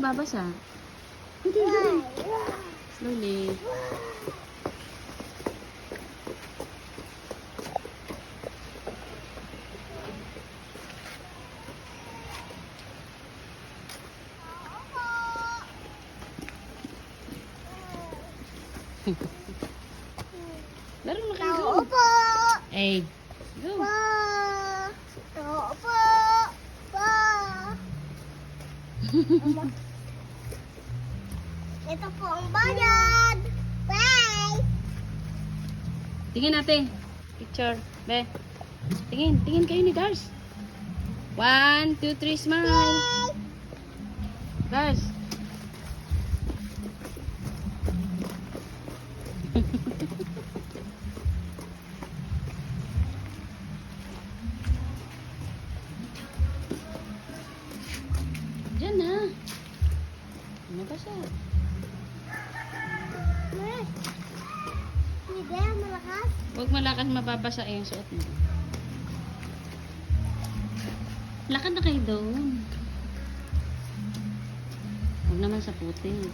mababasa. Dali. Slowly. Laro na kayo. Tao po! Hey, go. Po! Tao po! Po! Ito po ang bayad! Bye! Tingin natin. Picture. Be. Tingin kayo ni Dars. 1, 2, 3, smile. Dars. Diyan na. Ano ba siya? Hindi, malakas. Huwag malakas, mababasa yung suot mo. Lakad na kayo doon. Huwag naman sa puti.